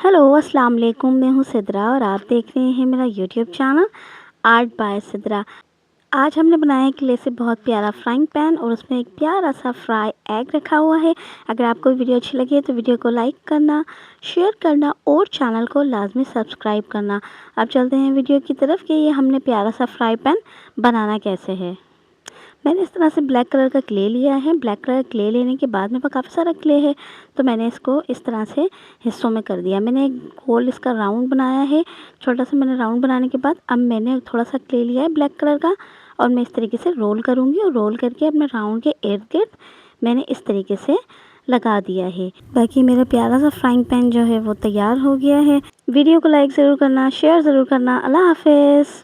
Hello अस्सलाम वालेकुम। मैं हूँ सिद्रा और आप देख रहे हैं मेरा YouTube channel art bye Sidra. आज हमने बनाया है क्ले से बहुत प्यारा फ्राइंग पैन और उसमें एक प्यारा सा फ्राई एग रखा हुआ है। अगर आपको वीडियो अच्छी लगे तो वीडियो को लाइक करना, शेयर करना और चैनल को लाजमी सब्सक्राइब करना। अब चलते हैं वीडियो की तरफ कि ये हमने प्यारा सा फ्राई पैन बनाना कैसे है। मैंने इस तरह से ब्लैक कलर का क्ले लिया है। ब्लैक कलर का क्ले लेने के बाद मेरे पास काफ़ी सारा क्ले है, तो मैंने इसको इस तरह से हिस्सों में कर दिया। मैंने एक गोल इसका राउंड बनाया है। छोटा सा मैंने राउंड बनाने के बाद अब मैंने थोड़ा सा क्ले लिया है ब्लैक कलर का और मैं इस तरीके से रोल करूँगी और रोल करके अपने राउंड के इर्द गिर्द मैंने इस तरीके से लगा दिया है। बाकी मेरा प्यारा सा फ्राइंग पैन जो है वो तैयार हो गया है। वीडियो को लाइक ज़रूर करना, शेयर ज़रूर करना। अल्लाह हाफिज़।